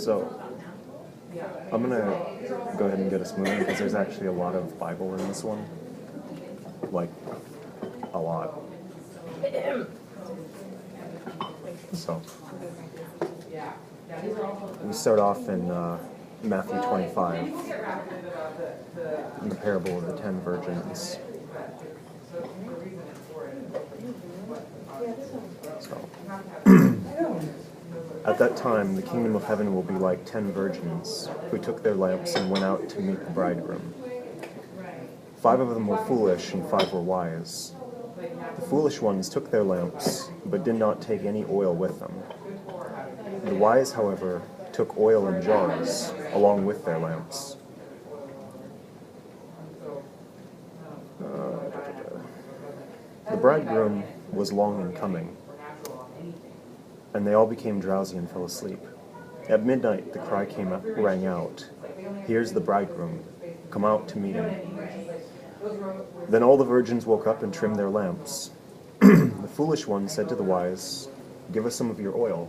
So, I'm going to go ahead and get us moving because there's actually a lot of Bible in this one. Like, a lot. So, we start off in Matthew 25, in the parable of the 10 virgins. So, at that time, the kingdom of heaven will be like 10 virgins who took their lamps and went out to meet the bridegroom. 5 of them were foolish and 5 were wise. The foolish ones took their lamps, but did not take any oil with them. The wise, however, took oil in jars along with their lamps. The bridegroom was long in coming, and they all became drowsy and fell asleep. At midnight the cry rang out, "Here's the bridegroom, come out to meet him." Then all the virgins woke up and trimmed their lamps. The foolish one said to the wise, "Give us some of your oil.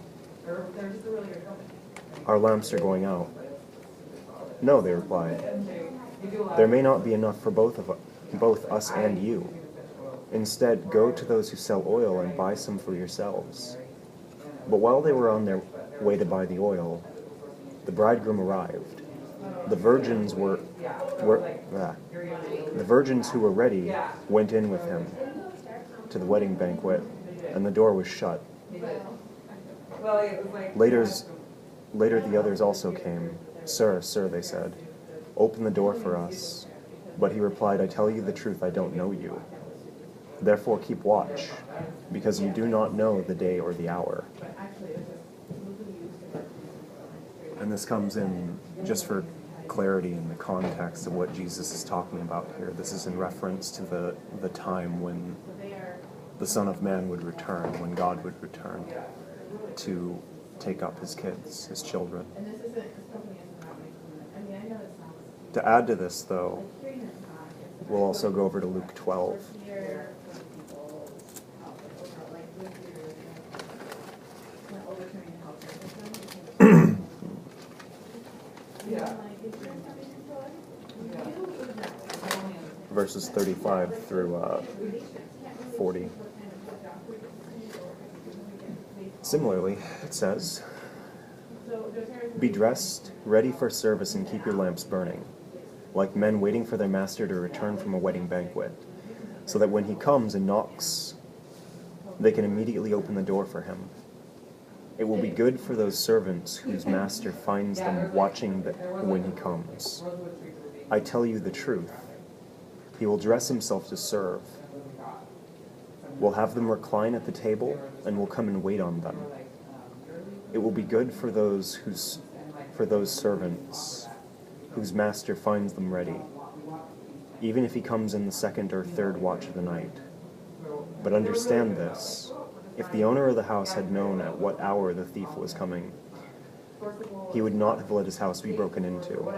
Our lamps are going out." "No," they replied. "There may not be enough for both us and you. Instead, go to those who sell oil and buy some for yourselves." But while they were on their way to buy the oil, the bridegroom arrived. The virgins who were ready went in with him to the wedding banquet, and the door was shut. Later the others also came. "Sir, sir," they said, "open the door for us." But he replied, "I tell you the truth, I don't know you. Therefore keep watch, because you do not know the day or the hour." And this comes in, just for clarity in the context of what Jesus is talking about here. This is in reference to the time when the Son of Man would return, when God would return to take up his kids, his children. To add to this, though, we'll also go over to Luke 12. Verses 35 through 40. Similarly, it says, "Be dressed, ready for service, and keep your lamps burning, like men waiting for their master to return from a wedding banquet, so that when he comes and knocks, they can immediately open the door for him. It will be good for those servants whose master finds them watching when he comes. I tell you the truth. He will dress himself to serve, will have them recline at the table, and will come and wait on them. It will be good for those servants whose master finds them ready, even if he comes in the second or third watch of the night. But understand this, if the owner of the house had known at what hour the thief was coming, he would not have let his house be broken into.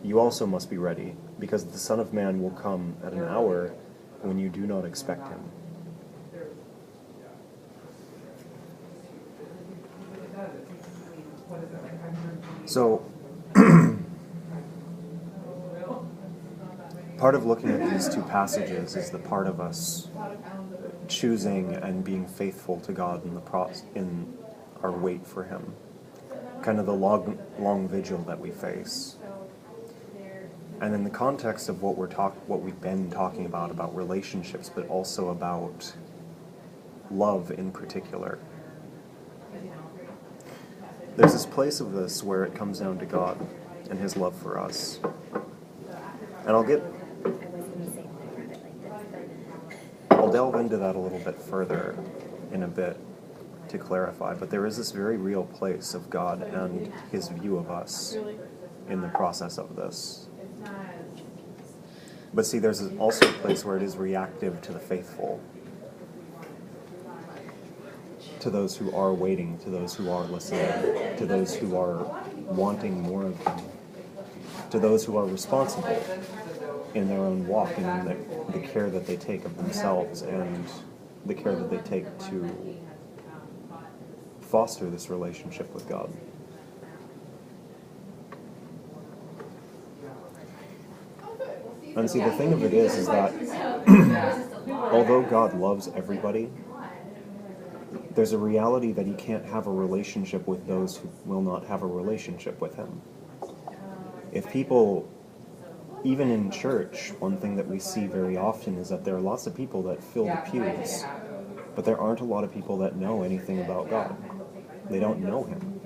You also must be ready, because the Son of Man will come at an hour when you do not expect him." So, part of looking at these two passages is the part of us choosing and being faithful to God in our wait for him. Kind of the long vigil that we face. And in the context of what we've been talking about relationships, but also about love in particular. There's this place of this where it comes down to God and his love for us. And I'll delve into that a little bit further in a bit to clarify, but there is this very real place of God and his view of us in the process of this. But see, there's also a place where it is reactive to the faithful, to those who are waiting, to those who are listening, to those who are wanting more of him, to those who are responsible in their own walk and in the care that they take of themselves and the care that they take to foster this relationship with God. And see, the thing of it is that although God loves everybody, there's a reality that he can't have a relationship with those who will not have a relationship with him. If people, even in church, one thing that we see very often is that there are lots of people that fill the pews, but there aren't a lot of people that know anything about God. They don't know him.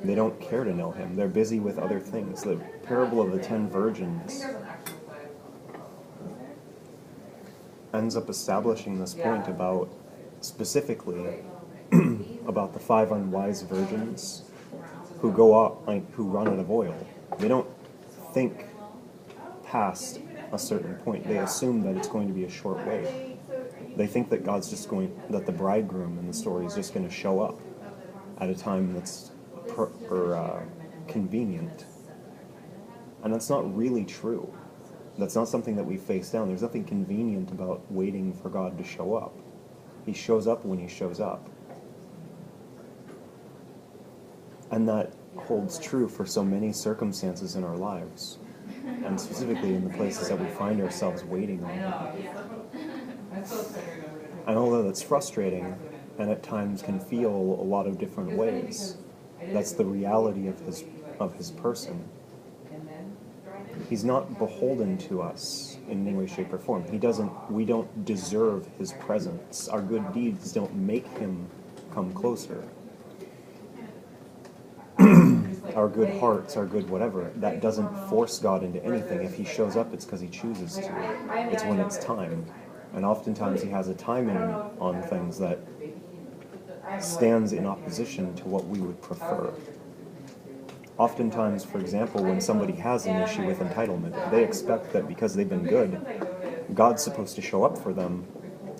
They don't care to know him. They're busy with other things. The parable of the 10 virgins ends up establishing this point about, specifically, about the 5 unwise virgins who go up, who run out of oil. They don't think past a certain point. They assume that it's going to be a short wait. They think that that the bridegroom in the story is just going to show up at a time that's convenient. And that's not really true. That's not something that we face down. There's nothing convenient about waiting for God to show up. He shows up when he shows up. And that holds true for so many circumstances in our lives, and specifically in the places that we find ourselves waiting on him. And although that's frustrating, and at times can feel a lot of different ways, that's the reality of his person. He's not beholden to us in any way, shape, or form. We don't deserve his presence. Our good deeds don't make him come closer. Our good hearts, our good whatever, that doesn't force God into anything. If he shows up, it's because he chooses to. It's when it's time. And oftentimes he has a timing on things that stands in opposition to what we would prefer. Oftentimes, for example, when somebody has an issue with entitlement, they expect that because they've been good, God's supposed to show up for them.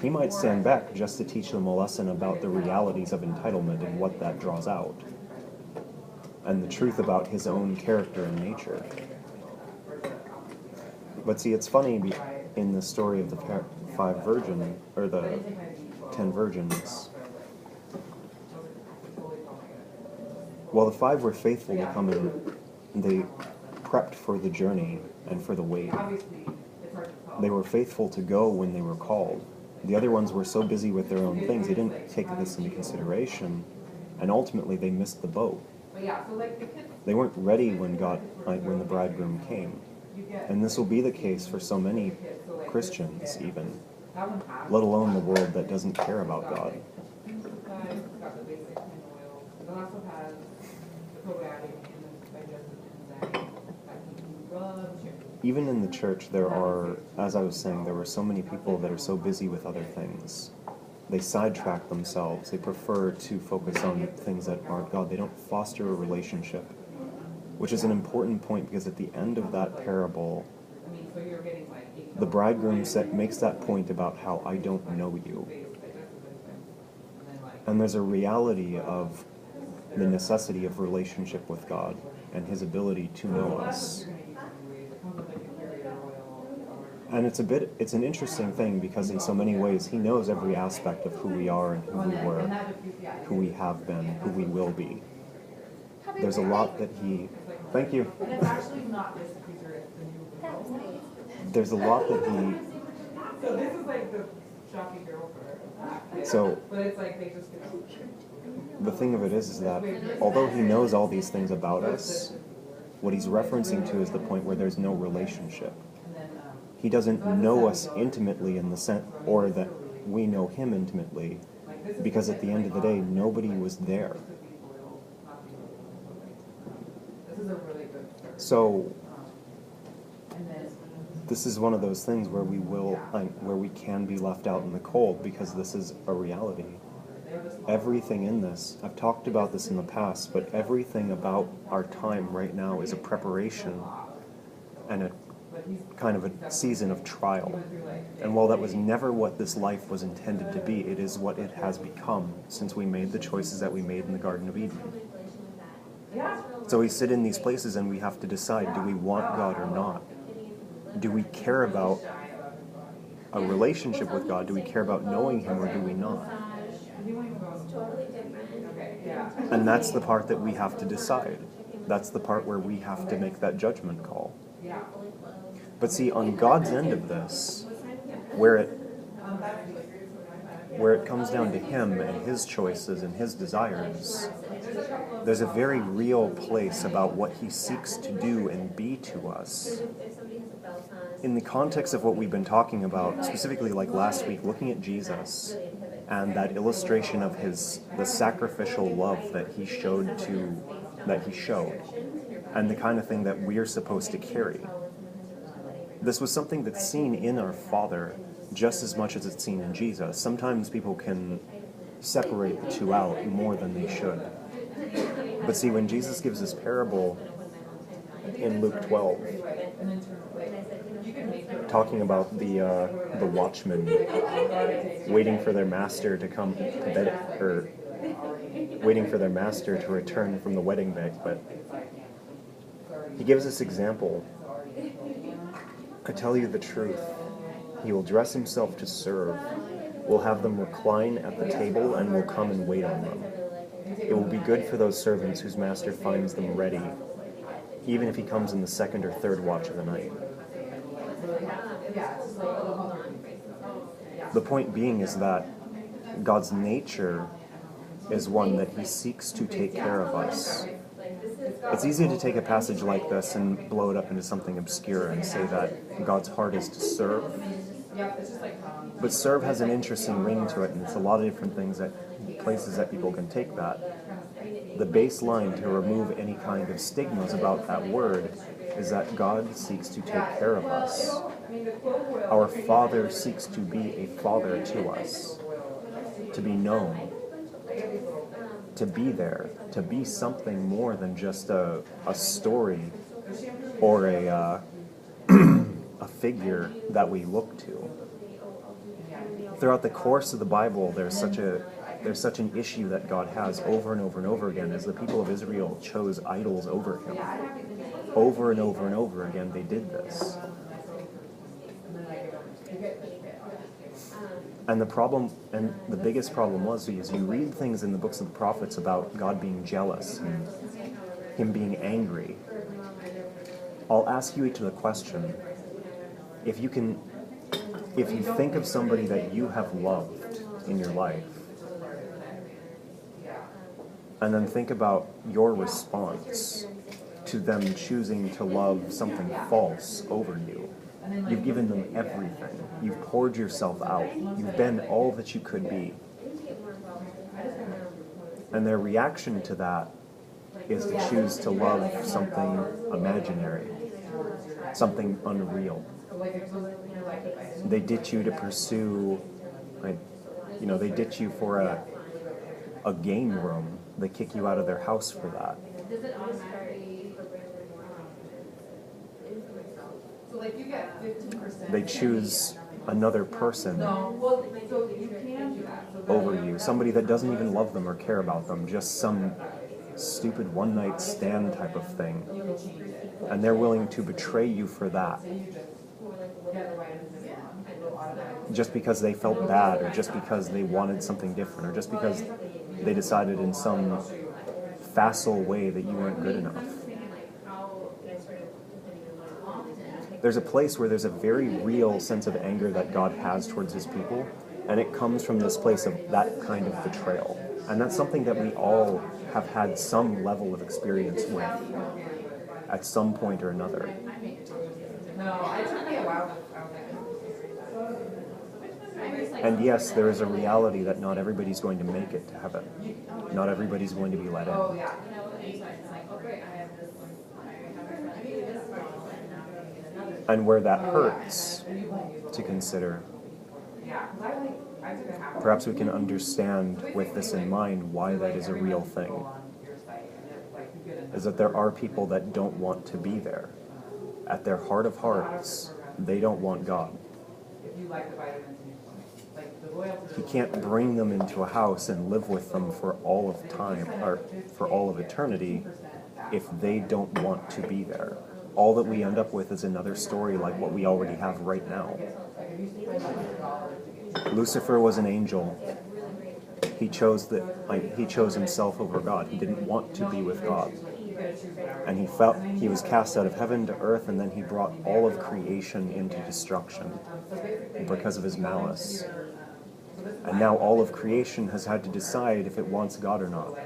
He might stand back just to teach them a lesson about the realities of entitlement and what that draws out, and the truth about his own character and nature. But see, it's funny in the story of the 10 virgins. While the 5 were faithful to come in, they prepped for the journey and for the wait. They were faithful to go when they were called. The other ones were so busy with their own things, they didn't take this into consideration, and ultimately they missed the boat. They weren't ready when the bridegroom came. And this will be the case for so many Christians even, let alone the world that doesn't care about God. Even in the church, there are, as I was saying, there were so many people that are so busy with other things. They sidetrack themselves. They prefer to focus on things that aren't God. They don't foster a relationship, which is an important point, because at the end of that parable, the bridegroom makes that point about how I don't know you. And there's a reality of the necessity of relationship with God and his ability to know us. And it's an interesting thing, because in so many ways he knows every aspect of who we are and who we were, who we have been, who we will be. There's a lot that thank you. There's a lot that So this is like the shopping girl for So the thing of it is that although he knows all these things about us, what he's referencing to is the point where there's no relationship. He doesn't know us intimately in the sense, or that we know him intimately, because at the end of the day, nobody was there. So this is one of those things where we can be left out in the cold, because this is a reality. Everything in this, I've talked about this in the past, but everything about our time right now is a preparation and a kind of a season of trial. And while that was never what this life was intended to be, it is what it has become since we made the choices that we made in the Garden of Eden. So we sit in these places and we have to decide, do we want God or not? Do we care about a relationship with God? Do we care about knowing him, or do we not? And that's the part that we have to decide. That's the part where we have to make that judgment call. But see, on God's end of this, where it comes down to him and his choices and his desires, there's a very real place about what he seeks to do and be to us. In the context of what we've been talking about, specifically like last week, looking at Jesus and that illustration of the sacrificial love that he showed, and the kind of thing that we're supposed to carry. This was something that's seen in our Father just as much as it's seen in Jesus. Sometimes people can separate the two out more than they should. But see, when Jesus gives this parable in Luke 12, talking about the watchmen waiting for their master to come to bed, or waiting for their master to return from the wedding banquet, he gives this example. I tell you the truth, he will dress himself to serve, will have them recline at the table, and will come and wait on them. It will be good for those servants whose master finds them ready, even if he comes in the second or third watch of the night. The point being is that God's nature is one that he seeks to take care of us. It's easy to take a passage like this and blow it up into something obscure and say that God's heart is to serve. But serve has an interesting ring to it, and it's a lot of different places that people can take that. The baseline to remove any kind of stigmas about that word is that God seeks to take care of us. Our Father seeks to be a father to us, to be known, to be there, to be something more than just a story or a figure that we look to. Throughout the course of the Bible, there's such an issue that God has over and over and over again, as the people of Israel chose idols over him. Over and over and over again, they did this. And the biggest problem was, is you read things in the books of the prophets about God being jealous and him being angry. I'll ask you each of the question, if you think of somebody that you have loved in your life, and then think about your response to them choosing to love something false over you. You've given them everything. You've poured yourself out. You've been all that you could be. And their reaction to that is to choose to love something imaginary, something unreal. They ditch you to pursue, they ditch you for a game room. They kick you out of their house for that. They choose another person over you, somebody that doesn't even love them or care about them, just some stupid one-night stand type of thing. And they're willing to betray you for that. Just because they felt bad, or just because they wanted something different, or just because they decided in some facile way that you weren't good enough. There's a place where there's a very real sense of anger that God has towards his people, and it comes from this place of that kind of betrayal. And that's something that we all have had some level of experience with at some point or another. And yes, there is a reality that not everybody's going to make it to heaven. Not everybody's going to be let in. And where that hurts to consider, perhaps we can understand with this in mind why that is a real thing. Is that there are people that don't want to be there. At their heart of hearts, they don't want God. He can't bring them into a house and live with them for all of time, or for all of eternity, if they don't want to be there. All that we end up with is another story like what we already have right now. Lucifer was an angel. He chose himself over God. He didn't want to be with God. And he was cast out of heaven to earth, and then he brought all of creation into destruction because of his malice. And now all of creation has had to decide if it wants God or not.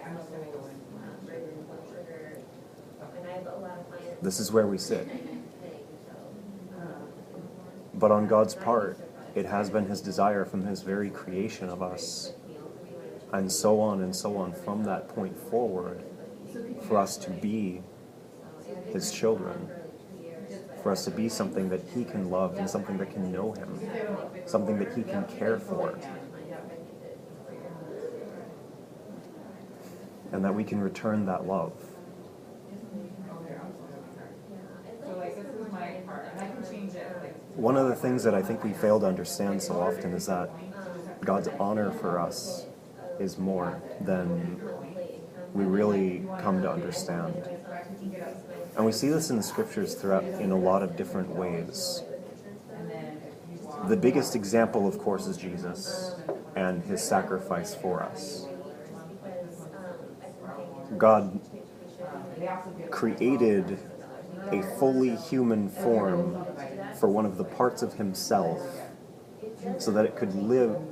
This is where we sit. But on God's part, it has been his desire from his very creation of us, and so on from that point forward, for us to be his children, for us to be something that he can love and something that can know him, something that he can care for, and that we can return that love. One of the things that I think we fail to understand so often is that God's honor for us is more than we really come to understand. And we see this in the scriptures throughout in a lot of different ways. The biggest example, of course, is Jesus and his sacrifice for us. God created a fully human form for one of the parts of himself so that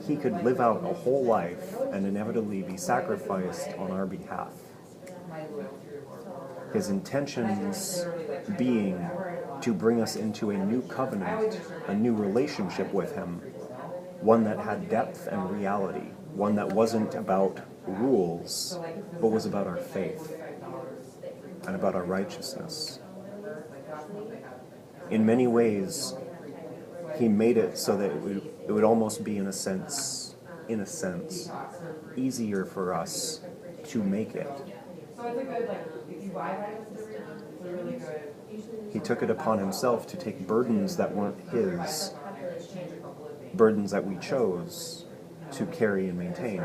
he could live out a whole life and inevitably be sacrificed on our behalf. His intentions being to bring us into a new covenant, a new relationship with him, one that had depth and reality, one that wasn't about rules, but was about our faith and about our righteousness. In many ways, he made it so that it would almost be, in a sense, easier for us to make it. He took it upon himself to take burdens that weren't his, burdens that we chose to carry and maintain,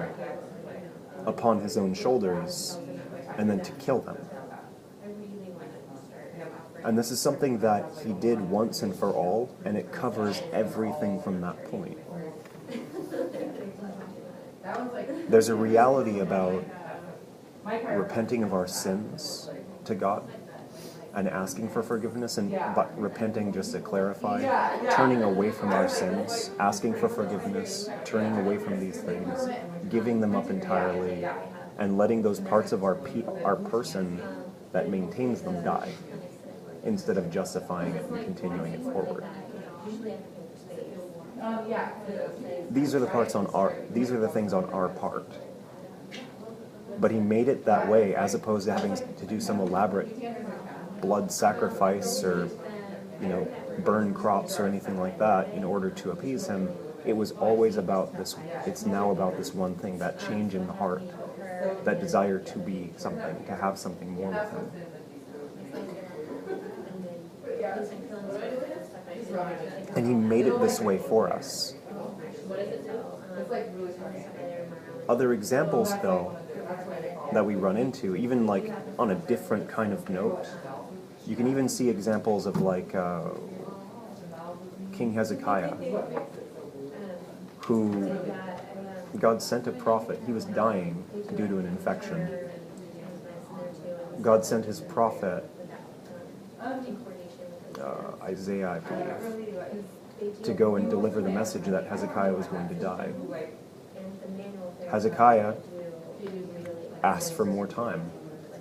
upon his own shoulders, and then to kill them. And this is something that he did once and for all, and it covers everything from that point. There's a reality about repenting of our sins to God and asking for forgiveness, and but repenting, just to clarify, turning away from our sins, asking for forgiveness, turning away from these things, giving them up entirely, and letting those parts of our person that maintains them die, instead of justifying it and continuing it forward. These are the things on our part. But he made it that way, as opposed to having to do some elaborate blood sacrifice or, burn crops or anything like that in order to appease him. It was always about this. It's now about this one thing, that change in the heart, that desire to be something, to have something more with him. And he made it this way for us. Other examples, though, that we run into, even like on a different kind of note, you can even see examples of like King Hezekiah, who God sent a prophet. He was dying due to an infection. God sent his prophet, Isaiah, I believe, to go and deliver the message that Hezekiah was going to die. Hezekiah asked for more time.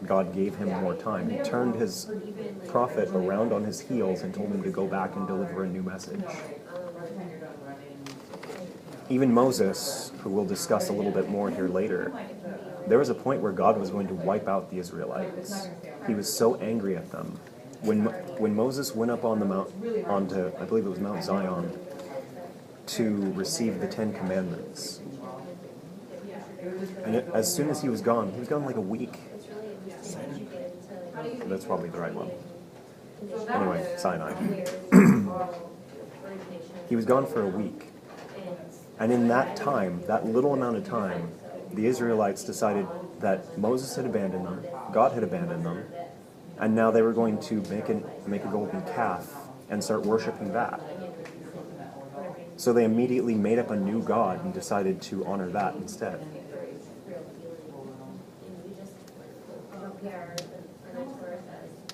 God gave him more time. He turned his prophet around on his heels and told him to go back and deliver a new message. Even Moses, who we'll discuss a little bit more here later, there was a point where God was going to wipe out the Israelites. He was so angry at them. When Moses went up on the onto, I believe it was Mount Zion, to receive the 10 Commandments, and as soon as he was gone like a week. That's probably the right one. Anyway, Sinai. He was gone for a week. And in that time, that little amount of time, the Israelites decided that Moses had abandoned them, God had abandoned them, and now they were going to make a golden calf and start worshiping that. So they immediately made up a new god and decided to honor that instead.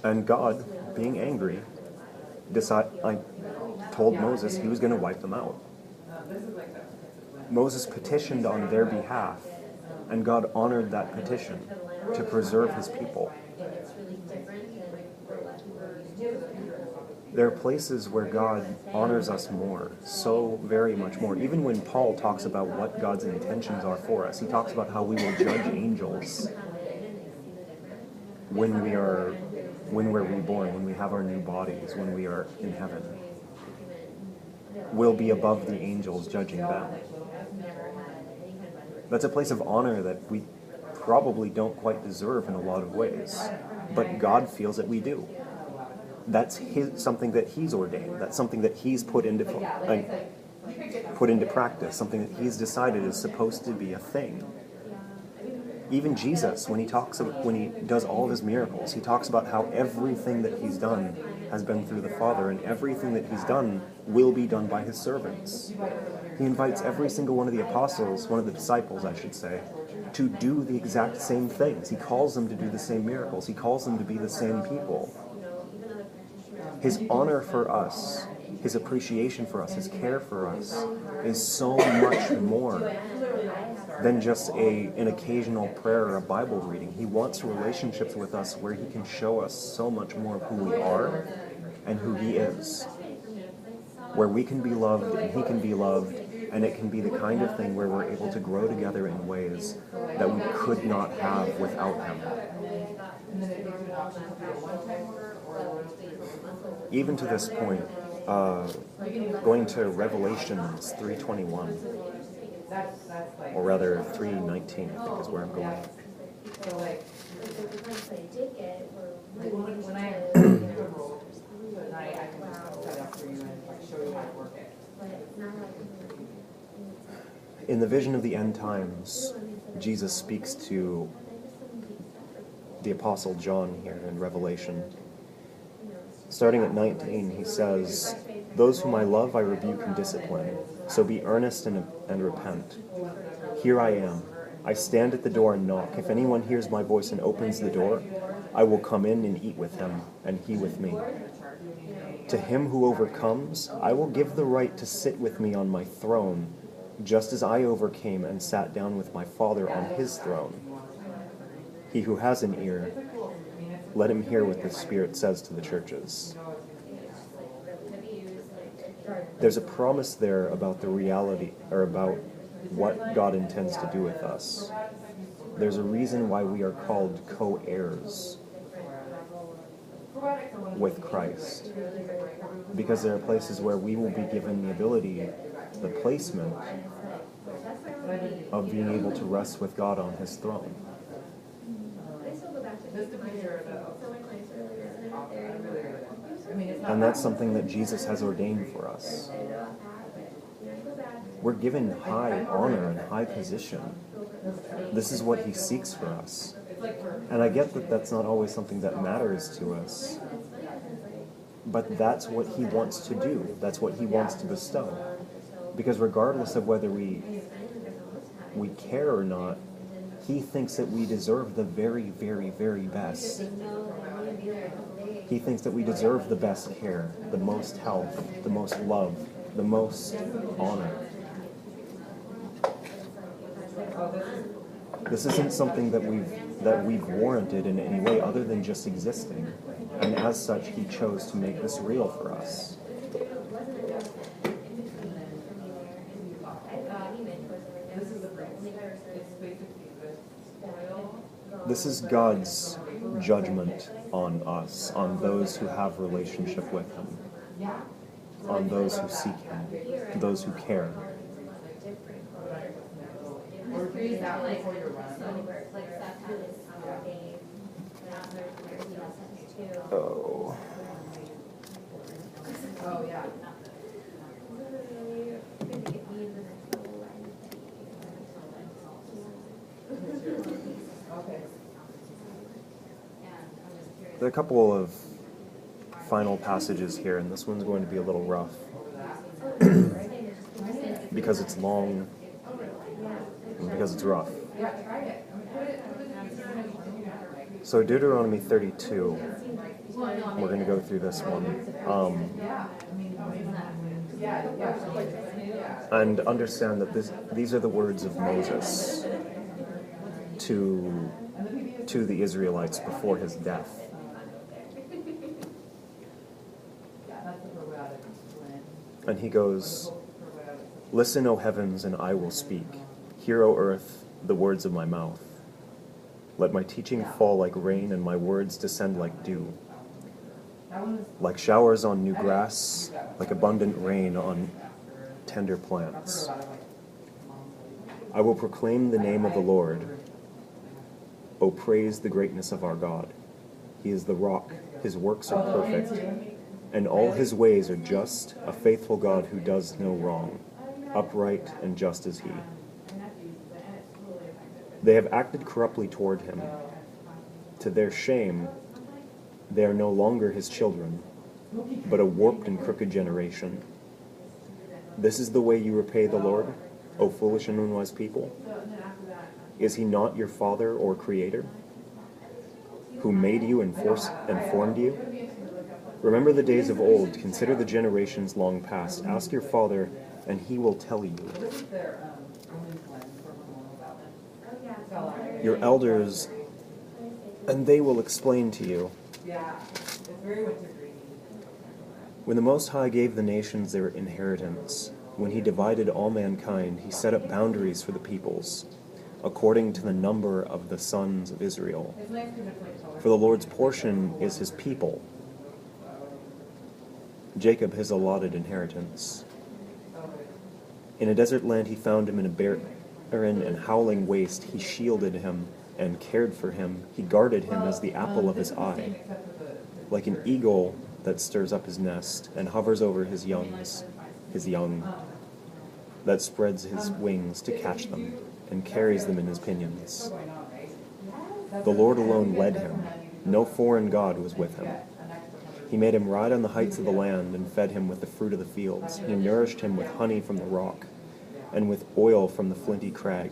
And God, being angry, told Moses he was going to wipe them out. Moses petitioned on their behalf, and God honored that petition to preserve his people. There are places where God honors us more, so very much more. Even when Paul talks about what God's intentions are for us, he talks about how we will judge angels when we're reborn, when we have our new bodies, when we are in heaven. We'll be above the angels judging them. That's a place of honor that we probably don't quite deserve in a lot of ways, but God feels that we do. That's something that he's ordained. That's something that he's put into practice, something that he's decided is supposed to be a thing. Even Jesus, when he does all of his miracles, he talks about how everything that he's done has been through the Father, and everything that he's done will be done by his servants. He invites every single one of the apostles, one of the disciples, I should say, to do the exact same things. He calls them to do the same miracles. He calls them to be the same people. His honor for us, his appreciation for us, his care for us is so much more than just an occasional prayer or a Bible reading. He wants relationships with us where he can show us so much more of who we are and who he is. Where we can be loved and he can be loved, and it can be the kind of thing where we're able to grow together in ways that we could not have without him. Even to this point, going to Revelations 3:21, or rather 3:19, I think is where I'm going. In the vision of the end times, Jesus speaks to the Apostle John here in Revelation. Starting at 19, he says, "Those whom I love I rebuke and discipline, so be earnest and repent. Here I am. I stand at the door and knock. If anyone hears my voice and opens the door, I will come in and eat with him, and he with me. To him who overcomes, I will give the right to sit with me on my throne, just as I overcame and sat down with my Father on his throne. He who has an ear, let him hear what the Spirit says to the churches." There's a promise there about the reality, or about what God intends to do with us. There's a reason why we are called co-heirs with Christ. Because there are places where we will be given the ability, the placement of being able to rest with God on his throne. And that's something that Jesus has ordained for us. We're given high honor and high position. This is what he seeks for us. And I get that that's not always something that matters to us. But that's what he wants to do. That's what he wants to bestow. Because regardless of whether we care or not, he thinks that we deserve the very, very, very best. He thinks that we deserve the best care, the most health, the most love, the most honor. This isn't something that we've warranted in any way other than just existing. And as such, he chose to make this real for us. This is God's judgment on us, on those who have relationship with him, on those who seek him, those who care. Oh. Oh, yeah. Okay. There are a couple of final passages here, and this one's going to be a little rough because it's long and because it's rough. So Deuteronomy 32, we're going to go through this one. And understand that these are the words of Moses to the Israelites before his death. And he goes, "Listen, O heavens, and I will speak. Hear, O earth, the words of my mouth. Let my teaching fall like rain and my words descend like dew, like showers on new grass, like abundant rain on tender plants. I will proclaim the name of the Lord. O praise the greatness of our God. He is the rock, his works are perfect, and all his ways are just, a faithful God who does no wrong, upright and just is he. They have acted corruptly toward him. To their shame, they are no longer his children, but a warped and crooked generation. This is the way you repay the Lord, O foolish and unwise people? Is he not your father or creator, who made you and formed you? Remember the days of old, consider the generations long past. Ask your father, and he will tell you. Your elders, and they will explain to you. When the Most High gave the nations their inheritance, when he divided all mankind, he set up boundaries for the peoples, according to the number of the sons of Israel. For the Lord's portion is his people, Jacob his allotted inheritance. In a desert land he found him in a barren and howling waste. He shielded him and cared for him. He guarded him as the apple of his eye, like an eagle that stirs up his nest and hovers over his young, that spreads his wings to catch them and carries them in his pinions. The Lord alone led him. No foreign god was with him. He made him ride on the heights of the land and fed him with the fruit of the fields. He nourished him with honey from the rock and with oil from the flinty crag,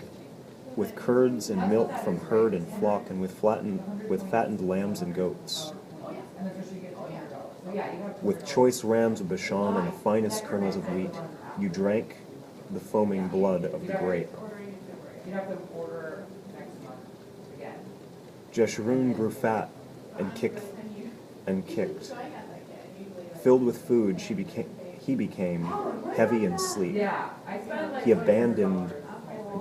with curds and milk from herd and flock, and with fattened lambs and goats, with choice rams of Bashan and the finest kernels of wheat. You drank the foaming blood of the grape. Jeshurun grew fat and kicked. Filled with food, he became heavy and sleek. He abandoned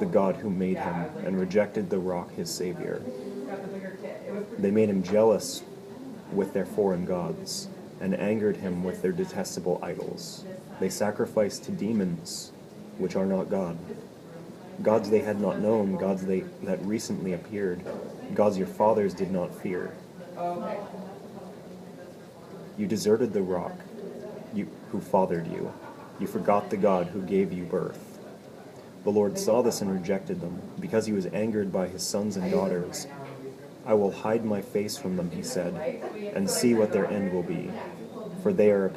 the God who made him and rejected the rock, his Savior. They made him jealous with their foreign gods and angered him with their detestable idols. They sacrificed to demons, which are not God. Gods they had not known, gods that recently appeared, gods your fathers did not fear. You deserted the rock who fathered you. You forgot the God who gave you birth. The Lord saw this and rejected them, because he was angered by his sons and daughters. I will hide my face from them, he said, and see what their end will be, for they are a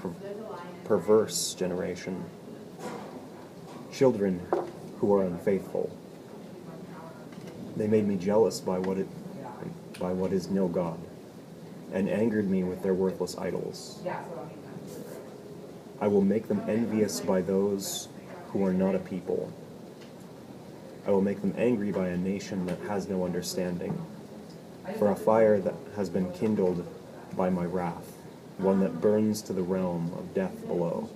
perverse generation, children who are unfaithful. They made me jealous by what is no God, and angered me with their worthless idols. I will make them envious by those who are not a people. I will make them angry by a nation that has no understanding. For a fire that has been kindled by my wrath, one that burns to the realm of death below.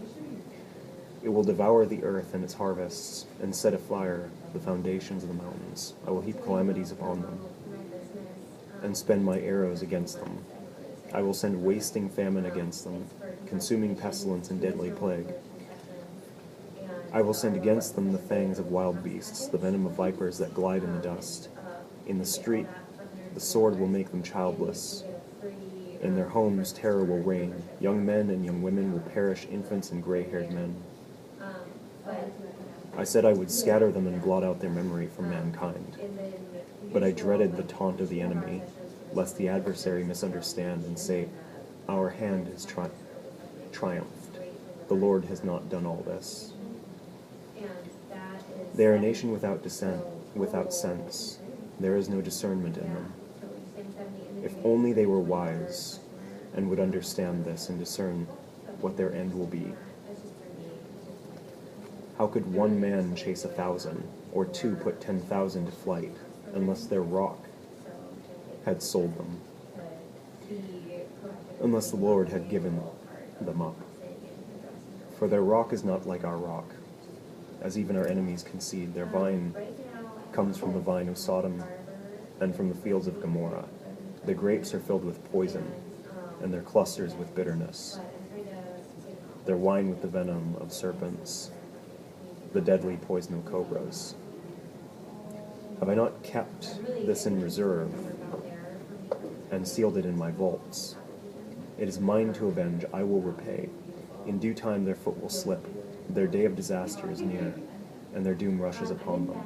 It will devour the earth and its harvests, and set afire the foundations of the mountains. I will heap calamities upon them, and spend my arrows against them. I will send wasting famine against them, consuming pestilence and deadly plague. I will send against them the fangs of wild beasts, the venom of vipers that glide in the dust. In the street, the sword will make them childless. In their homes, terror will reign. Young men and young women will perish, infants and gray-haired men. I said I would scatter them and blot out their memory from mankind. But I dreaded the taunt of the enemy, lest the adversary misunderstand and say, our hand has triumphed. The Lord has not done all this. They are a nation without sense. There is no discernment in them. If only they were wise and would understand this and discern what their end will be. How could one man chase 1,000, or two put 10,000 to flight, unless their rock had sold them, unless the Lord had given them up? For their rock is not like our rock, as even our enemies concede. Their vine comes from the vine of Sodom and from the fields of Gomorrah. The grapes are filled with poison, and their clusters with bitterness. Their wine with the venom of serpents, the deadly poison of cobras. Have I not kept this in reserve and sealed it in my vaults? It is mine to avenge, I will repay. In due time their foot will slip, their day of disaster is near, and their doom rushes upon them.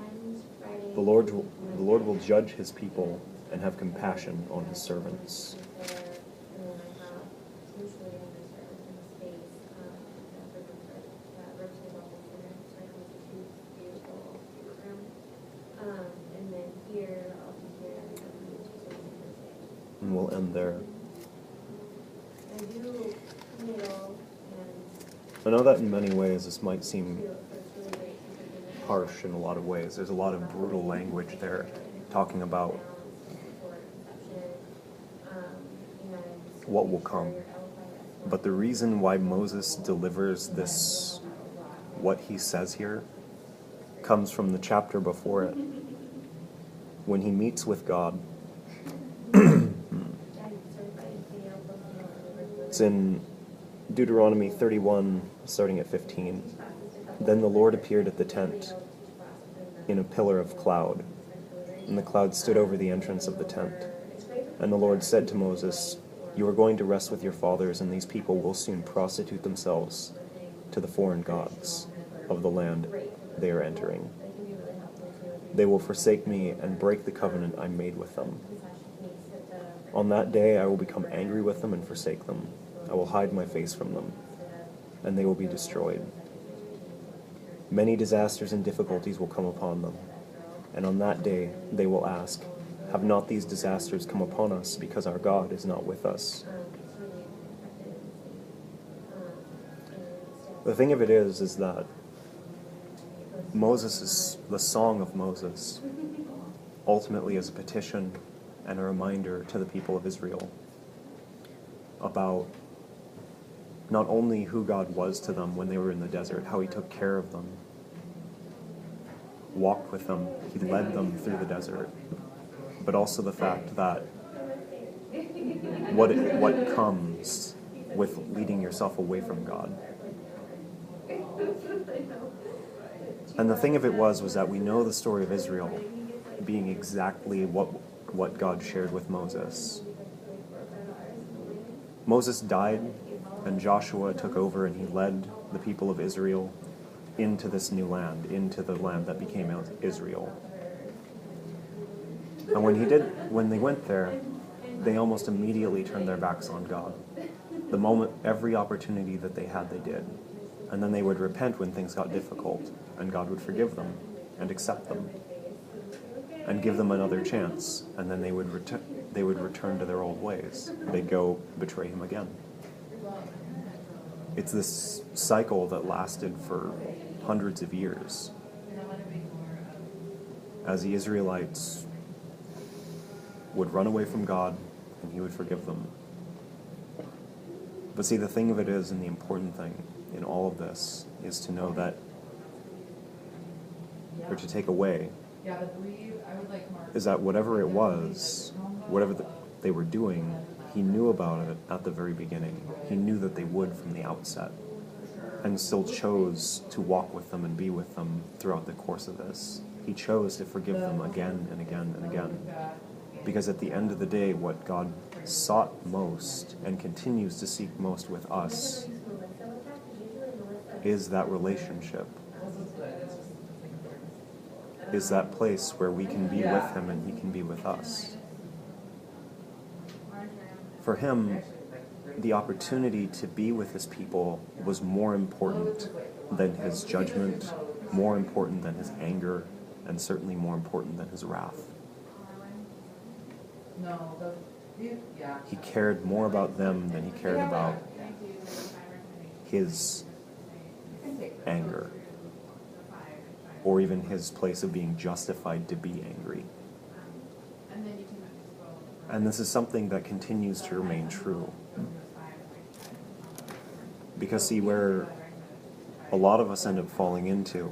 The Lord will judge his people and have compassion on his servants. And we'll end there. I know that in many ways this might seem harsh in a lot of ways. There's a lot of brutal language there talking about what will come. But the reason why Moses delivers this, what he says here, comes from the chapter before it. When he meets with God, it's in Deuteronomy 31, starting at 15. Then the Lord appeared at the tent in a pillar of cloud, and the cloud stood over the entrance of the tent. And the Lord said to Moses, "You are going to rest with your fathers, and these people will soon prostitute themselves to the foreign gods of the land they are entering. They will forsake me and break the covenant I made with them. On that day I will become angry with them and forsake them. I will hide my face from them, and they will be destroyed. Many disasters and difficulties will come upon them, and on that day they will ask, 'Have not these disasters come upon us because our God is not with us?'" The thing of it is that the Song of Moses ultimately is a petition and a reminder to the people of Israel about not only who God was to them when they were in the desert, how he took care of them, walked with them, he led them through the desert, but also the fact that what comes with leading yourself away from God. And the thing of it was that we know the story of Israel being exactly what God shared with Moses. Moses died, and Joshua took over, and he led the people of Israel into this new land, into the land that became Israel. And when they went there, they almost immediately turned their backs on God. The moment, every opportunity that they had, they did. And then they would repent when things got difficult, and God would forgive them and accept them and give them another chance, and then they would return to their old ways. They'd go betray him again. It's this cycle that lasted for hundreds of years, as the Israelites would run away from God, and he would forgive them. But see, the thing of it is, and the important thing in all of this, is to know that, or to take away, is that whatever it was, whatever they were doing, he knew about it at the very beginning. He knew that they would from the outset, and still chose to walk with them and be with them throughout the course of this. He chose to forgive them again and again and again. Because at the end of the day, what God sought most and continues to seek most with us is that relationship, is that place where we can be with him and he can be with us. For him, the opportunity to be with his people was more important than his judgment, more important than his anger, and certainly more important than his wrath. He cared more about them than he cared about his anger, or even his place of being justified to be angry. And this is something that continues to remain true. Because see, where a lot of us end up falling into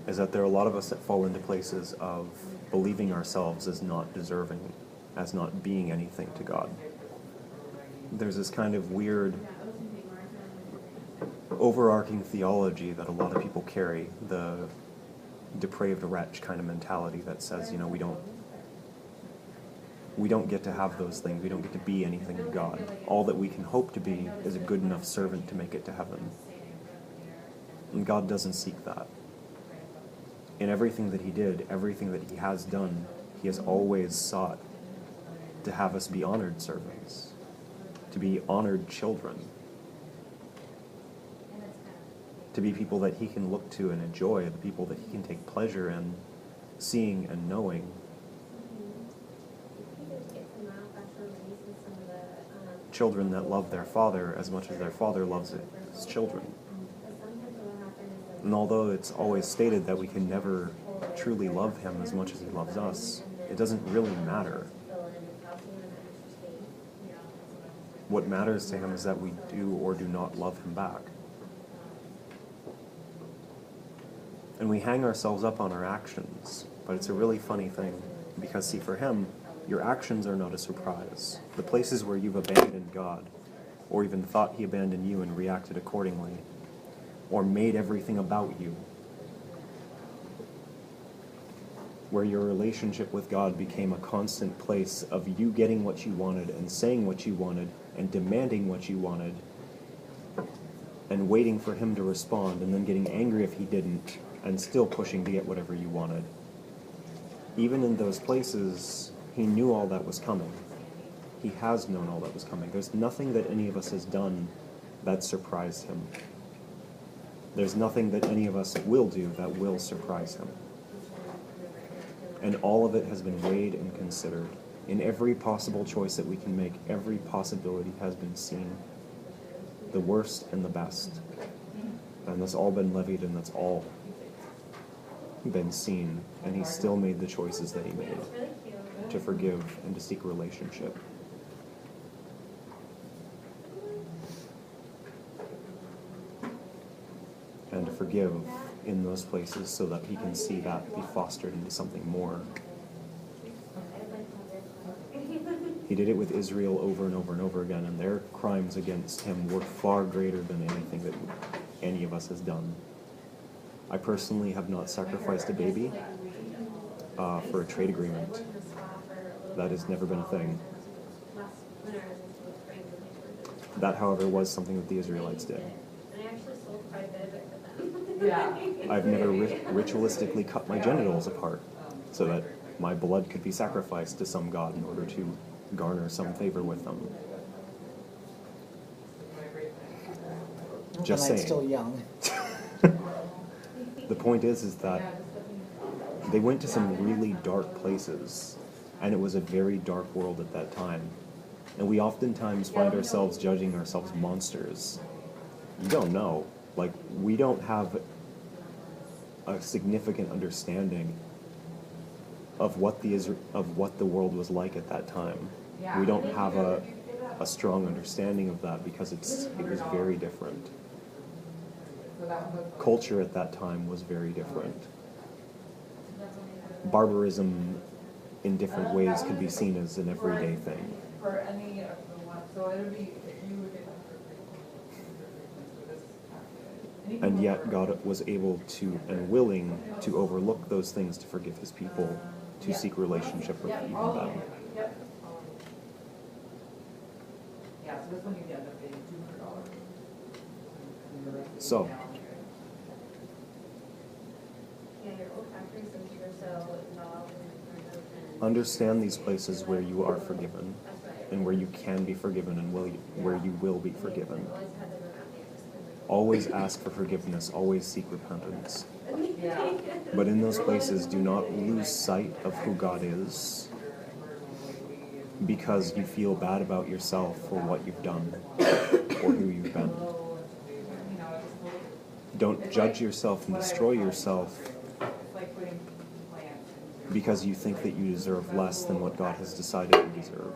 is that there are a lot of us that fall into places of believing ourselves as not deserving, as not being anything to God. There's this kind of weird overarching theology that a lot of people carry, the depraved wretch kind of mentality that says, you know, we don't get to have those things, we don't get to be anything to God. All that we can hope to be is a good enough servant to make it to heaven. And God doesn't seek that. In everything that he did, everything that he has done, he has always sought to have us be honored servants, to be honored children, to be people that he can look to and enjoy, the people that he can take pleasure in seeing and knowing. Children that love their father as much as their father loves his children. And although it's always stated that we can never truly love him as much as he loves us, it doesn't really matter. What matters to him is that we do or do not love him back. And we hang ourselves up on our actions, but it's a really funny thing, because see, for him, your actions are not a surprise. The places where you've abandoned God, or even thought he abandoned you and reacted accordingly, or made everything about you, where your relationship with God became a constant place of you getting what you wanted and saying what you wanted and demanding what you wanted and waiting for him to respond and then getting angry if he didn't and still pushing to get whatever you wanted. Even in those places, he knew all that was coming. He has known all that was coming. There's nothing that any of us has done that surprised him. There's nothing that any of us will do that will surprise him. And all of it has been weighed and considered. In every possible choice that we can make, every possibility has been seen. The worst and the best. And that's all been levied, and that's all been seen. And he still made the choices that he made, to forgive and to seek relationship. And to forgive in those places so that he can see that be fostered into something more. He did it with Israel over and over and over again, and their crimes against him were far greater than anything that any of us has done. I personally have not sacrificed a baby for a trade agreement. That has never been a thing. That, however, was something that the Israelites did. I've never ritualistically cut my genitals apart so that my blood could be sacrificed to some god in order to garner some favor with them. Just saying. Still young. The point is that they went to some really dark places, and it was a very dark world at that time. And we oftentimes find ourselves judging ourselves monsters. You don't know. Like, we don't have a significant understanding of what the world was like at that time. We don't have a strong understanding of that because it was very different. Culture at that time was very different. Barbarism in different ways could be seen as an everyday thing. And yet God was able to and willing to overlook those things to forgive his people, to seek relationship with even them. So, understand these places where you are forgiven, and where you can be forgiven, and where you will be forgiven. Always ask for forgiveness, always seek repentance. But in those places, do not lose sight of who God is, because you feel bad about yourself for what you've done or who you've been. Don't judge yourself and destroy yourself because you think that you deserve less than what God has decided you deserve.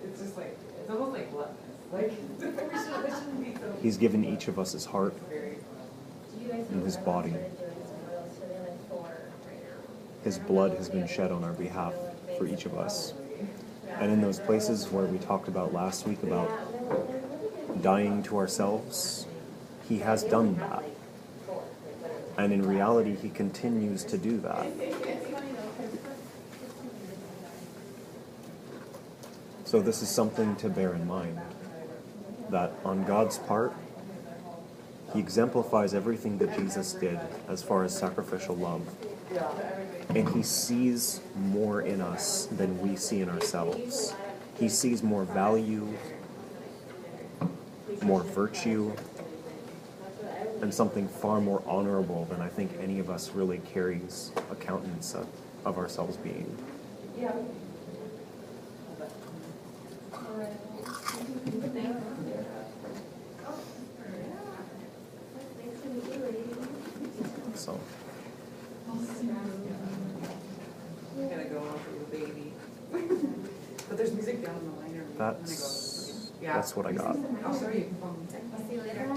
It's just like, it's almost like gluttonous. Like, it shouldn't be so. He's given each of us his heart and his body. His blood has been shed on our behalf for each of us. And in those places where we talked about last week about dying to ourselves, he has done that. And in reality, he continues to do that. So this is something to bear in mind, that on God's part, he exemplifies everything that Jesus did as far as sacrificial love. And he sees more in us than we see in ourselves. He sees more value, more virtue, and something far more honorable than I think any of us really carries a countenance of ourselves being. So. I'm gonna go off with the baby. But there's music down in the liner. That's what I got. I'll show you. I'll see you later.